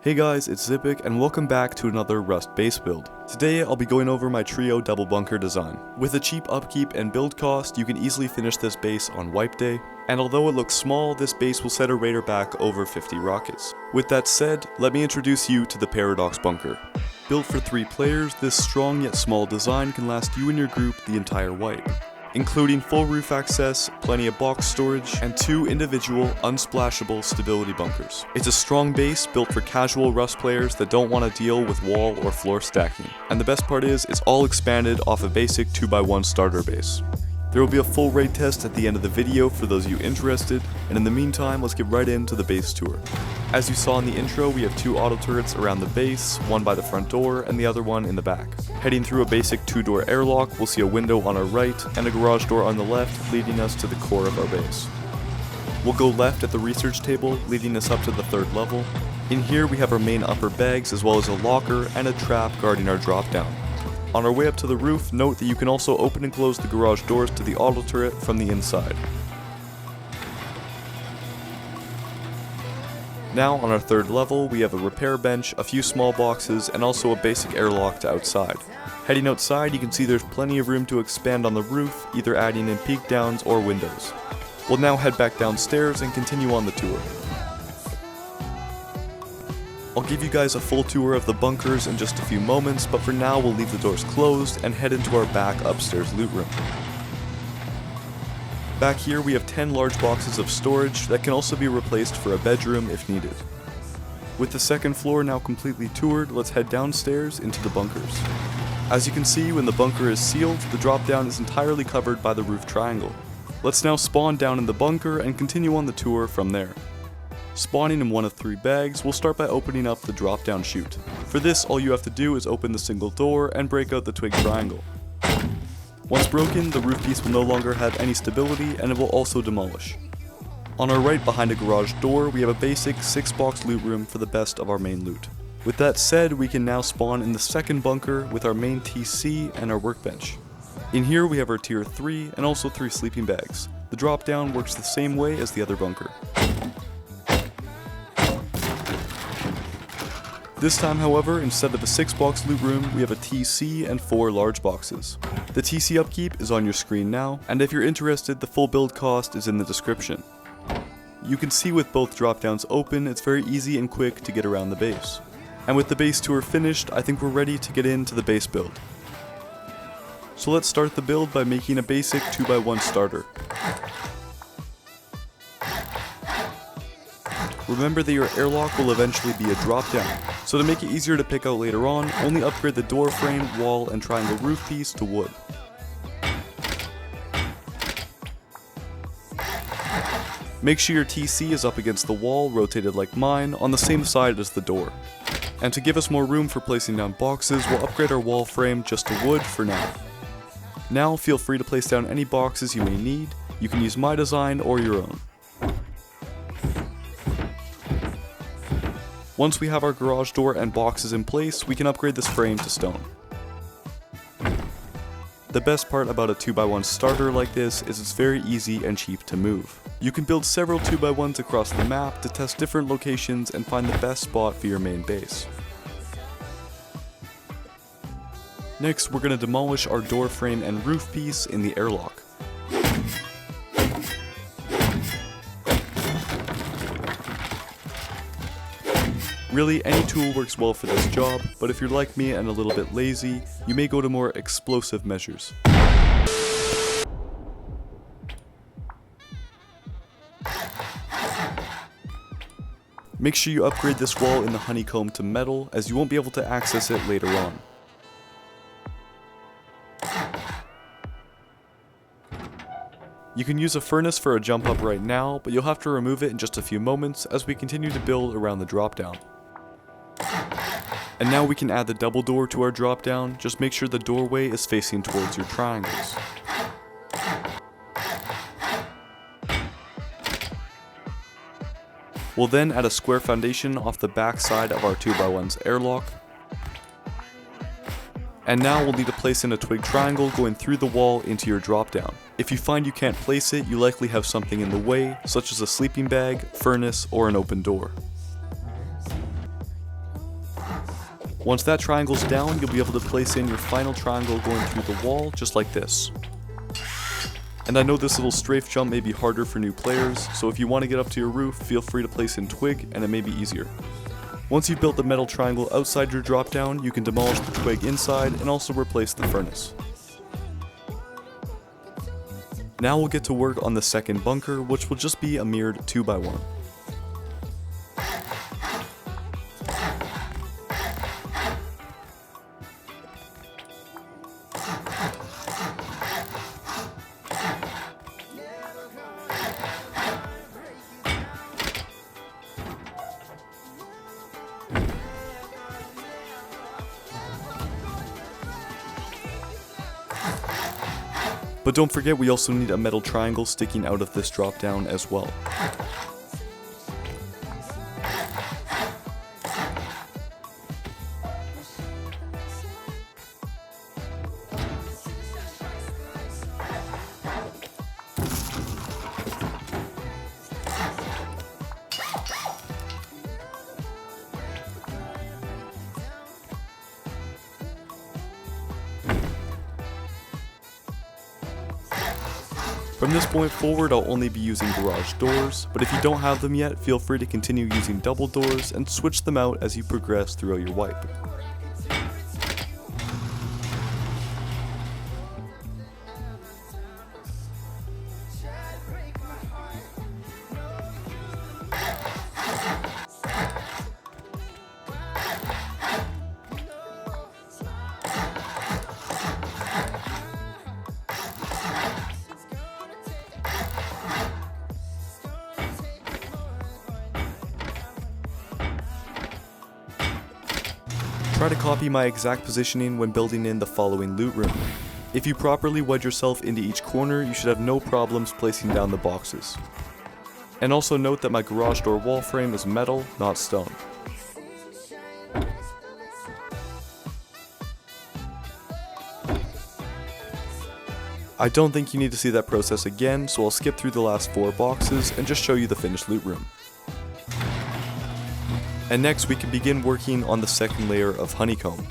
Hey guys, it's Zypic and welcome back to another Rust base build. Today I'll be going over my trio double bunker design. With a cheap upkeep and build cost, you can easily finish this base on wipe day, and although it looks small, this base will set a raider back over 50 rockets. With that said, let me introduce you to the Paradox Bunker. Built for 3 players, this strong yet small design can last you and your group the entire wipe, including full roof access, plenty of box storage, and 2 individual unsplashable stability bunkers. It's a strong base built for casual Rust players that don't want to deal with wall or floor stacking. And the best part is, it's all expanded off a basic 2x1 starter base. There will be a full raid test at the end of the video for those of you interested, and in the meantime, let's get right into the base tour. As you saw in the intro, we have 2 auto turrets around the base, one by the front door and the other one in the back. Heading through a basic 2-door airlock, we'll see a window on our right and a garage door on the left, leading us to the core of our base. We'll go left at the research table, leading us up to the 3rd level. In here we have our main upper bags as well as a locker and a trap guarding our drop down. On our way up to the roof, note that you can also open and close the garage doors to the auto turret from the inside. Now on our 3rd level, we have a repair bench, a few small boxes, and also a basic airlock to outside. Heading outside, you can see there's plenty of room to expand on the roof, either adding in peak downs or windows. We'll now head back downstairs and continue on the tour. I'll give you guys a full tour of the bunkers in just a few moments, but for now we'll leave the doors closed and head into our back upstairs loot room. Back here we have 10 large boxes of storage that can also be replaced for a bedroom if needed. With the 2nd floor now completely toured, let's head downstairs into the bunkers. As you can see, when the bunker is sealed, the drop down is entirely covered by the roof triangle. Let's now spawn down in the bunker and continue on the tour from there. Spawning in one of 3 bags, we'll start by opening up the drop down chute. For this, all you have to do is open the single door and break out the twig triangle. Once broken, the roof piece will no longer have any stability and it will also demolish. On our right behind a garage door, we have a basic 6-box loot room for the best of our main loot. With that said, we can now spawn in the 2nd bunker with our main TC and our workbench. In here we have our tier 3 and also 3 sleeping bags. The drop down works the same way as the other bunker. This time, however, instead of a 6-box loot room, we have a TC and 4 large boxes. The TC upkeep is on your screen now, and if you're interested, the full build cost is in the description. You can see with both drop downs open, it's very easy and quick to get around the base. And with the base tour finished, I think we're ready to get into the base build. So let's start the build by making a basic 2x1 starter. Remember that your airlock will eventually be a drop down, so to make it easier to pick out later on, only upgrade the door frame, wall, and triangle roof piece to wood. Make sure your TC is up against the wall, rotated like mine, on the same side as the door. And to give us more room for placing down boxes, we'll upgrade our wall frame just to wood for now. Now feel free to place down any boxes you may need. You can use my design or your own. Once we have our garage door and boxes in place, we can upgrade this frame to stone. The best part about a 2x1 starter like this is it's very easy and cheap to move. You can build several 2x1s across the map to test different locations and find the best spot for your main base. Next, we're going to demolish our door frame and roof piece in the airlock. Really, any tool works well for this job, but if you're like me and a little bit lazy, you may go to more explosive measures. Make sure you upgrade this wall in the Honeycomb to metal, as you won't be able to access it later on. You can use a furnace for a jump up right now, but you'll have to remove it in just a few moments as we continue to build around the drop down. And now we can add the double door to our drop down, just make sure the doorway is facing towards your triangles. We'll then add a square foundation off the back side of our 2x1's airlock. And now we'll need to place in a twig triangle going through the wall into your drop down. If you find you can't place it, you likely have something in the way, such as a sleeping bag, furnace, or an open door. Once that triangle's down, you'll be able to place in your final triangle going through the wall, just like this. And I know this little strafe jump may be harder for new players, so if you want to get up to your roof, feel free to place in twig and it may be easier. Once you've built the metal triangle outside your drop down, you can demolish the twig inside and also replace the furnace. Now we'll get to work on the second bunker, which will just be a mirrored 2x1. But don't forget, we also need a metal triangle sticking out of this drop down as well. From this point forward, I'll only be using garage doors, but if you don't have them yet, feel free to continue using double doors and switch them out as you progress throughout your wipe. Try to copy my exact positioning when building in the following loot room. If you properly wedge yourself into each corner, you should have no problems placing down the boxes. And also note that my garage door wall frame is metal, not stone. I don't think you need to see that process again, so I'll skip through the last 4 boxes and just show you the finished loot room. And next we can begin working on the second layer of Honeycomb.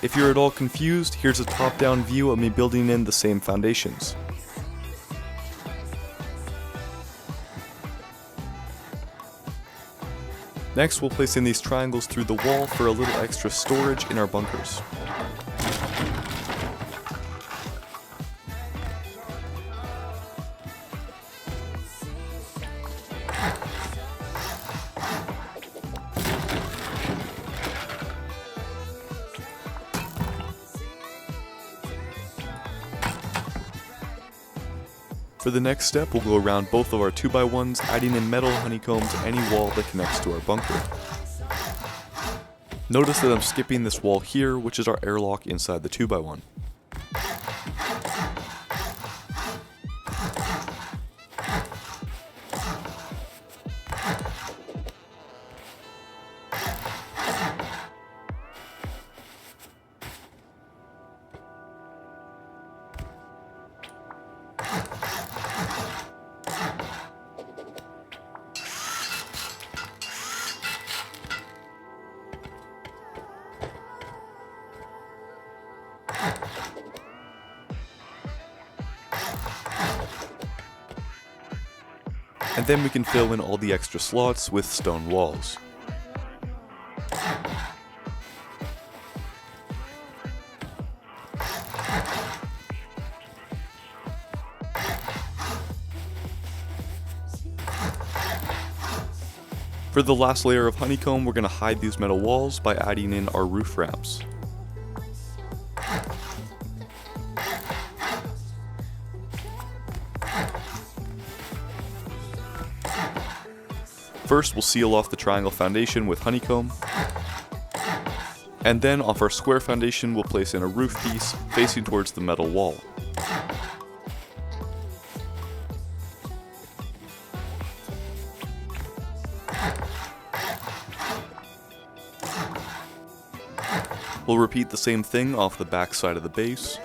If you're at all confused, here's a top-down view of me building in the same foundations. Next, we'll place in these triangles through the wall for a little extra storage in our bunkers. For the next step, we'll go around both of our 2x1s, adding in metal honeycomb to any wall that connects to our bunker. Notice that I'm skipping this wall here, which is our airlock inside the 2x1. And then we can fill in all the extra slots with stone walls. For the last layer of honeycomb, we're going to hide these metal walls by adding in our roof ramps. First, we'll seal off the triangle foundation with honeycomb, and then off our square foundation we'll place in a roof piece facing towards the metal wall. We'll repeat the same thing off the back side of the base.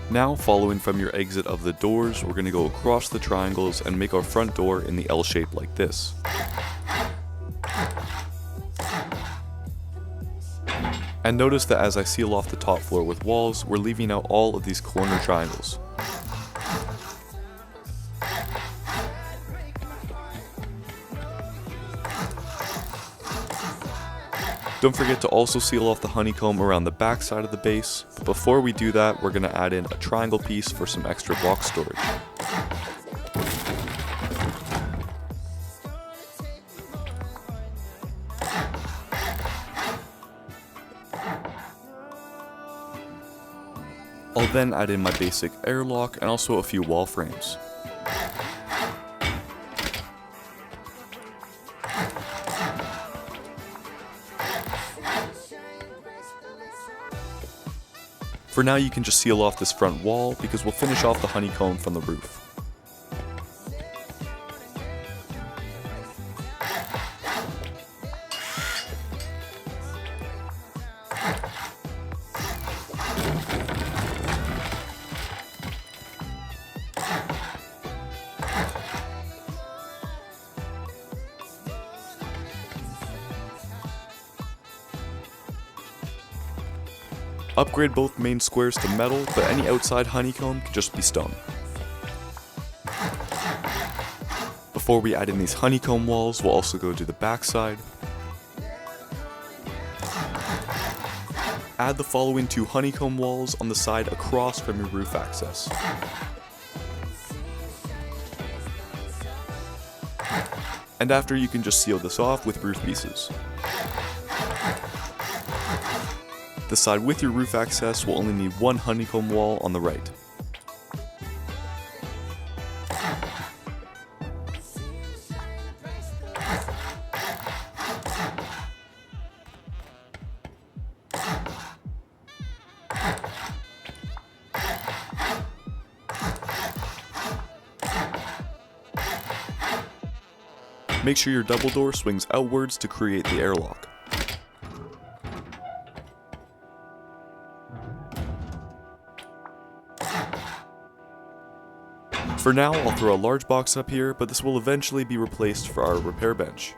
Now, following from your exit of the doors, we're going to go across the triangles and make our front door in the L shape like this. And notice that as I seal off the top floor with walls, we're leaving out all of these corner triangles. Don't forget to also seal off the honeycomb around the back side of the base, but before we do that, we're going to add in a triangle piece for some extra box storage. I'll then add in my basic airlock and also a few wall frames. For now, you can just seal off this front wall because we'll finish off the honeycomb from the roof. Upgrade both main squares to metal, but any outside honeycomb can just be stone. Before we add in these honeycomb walls, we'll also go to the back side. Add the following 2 honeycomb walls on the side across from your roof access. And after, you can just seal this off with roof pieces. The side with your roof access will only need 1 honeycomb wall on the right. Make sure your double door swings outwards to create the airlock. For now, I'll throw a large box up here, but this will eventually be replaced for our repair bench.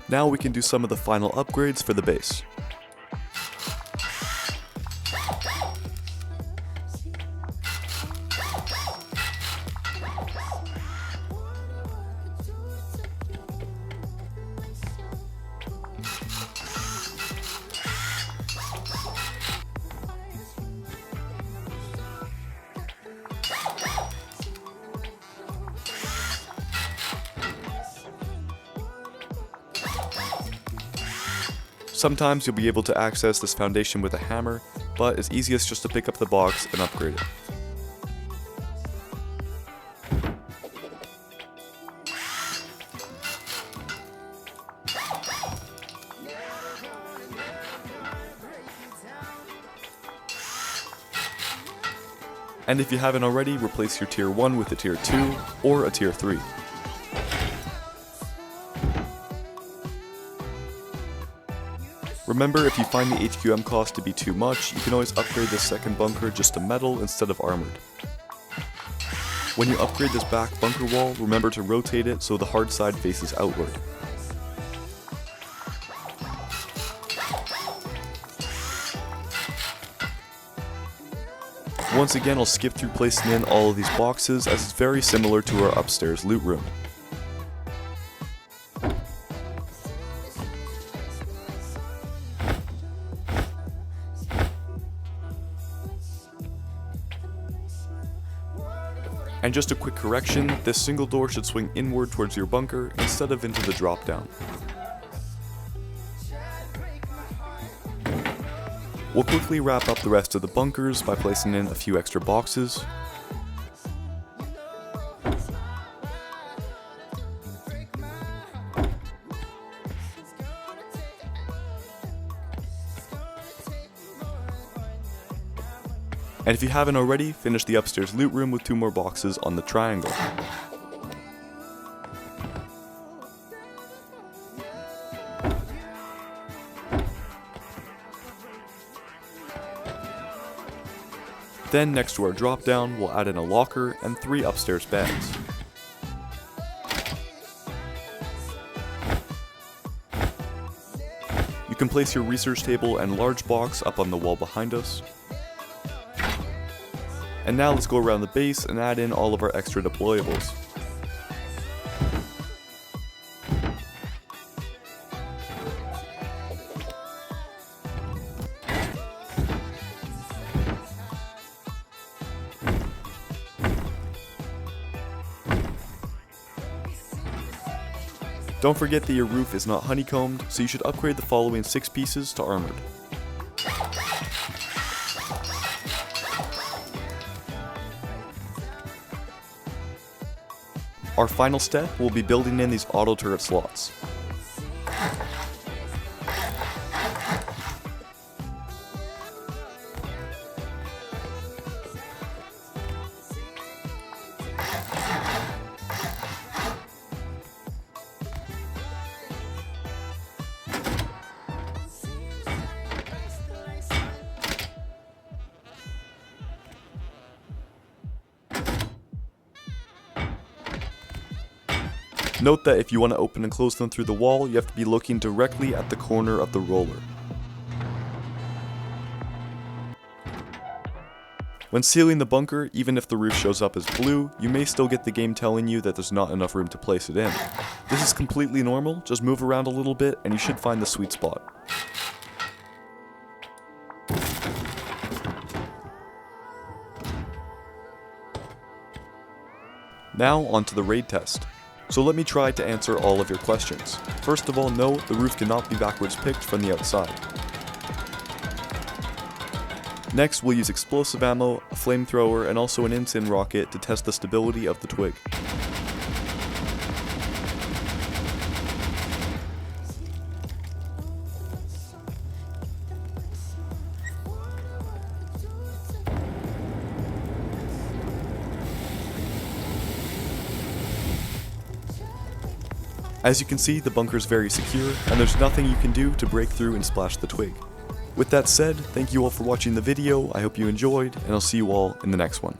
Now we can do some of the final upgrades for the base. Sometimes you'll be able to access this foundation with a hammer, but it's easiest just to pick up the box and upgrade it. And if you haven't already, replace your tier 1 with a tier 2 or a tier 3. Remember, if you find the HQM cost to be too much, you can always upgrade this second bunker just to metal instead of armored. When you upgrade this back bunker wall, remember to rotate it so the hard side faces outward. Once again, I'll skip through placing in all of these boxes as it's very similar to our upstairs loot room. And just a quick correction, this single door should swing inward towards your bunker instead of into the drop down. We'll quickly wrap up the rest of the bunkers by placing in a few extra boxes. And if you haven't already, finish the upstairs loot room with 2 more boxes on the triangle. Then next to our drop down, we'll add in a locker and 3 upstairs beds. You can place your research table and large box up on the wall behind us. And now let's go around the base and add in all of our extra deployables. Don't forget that your roof is not honeycombed, so you should upgrade the following 6 pieces to armored. Our final step will be building in these auto turret slots. Note that if you want to open and close them through the wall, you have to be looking directly at the corner of the roller. When sealing the bunker, even if the roof shows up as blue, you may still get the game telling you that there's not enough room to place it in. This is completely normal, just move around a little bit and you should find the sweet spot. Now onto the raid test. So let me try to answer all of your questions. First of all, no, the roof cannot be backwards picked from the outside. Next, we'll use explosive ammo, a flamethrower, and also an insin rocket to test the stability of the twig. As you can see, the bunker is very secure, and there's nothing you can do to break through and splash the twig. With that said, thank you all for watching the video, I hope you enjoyed, and I'll see you all in the next one.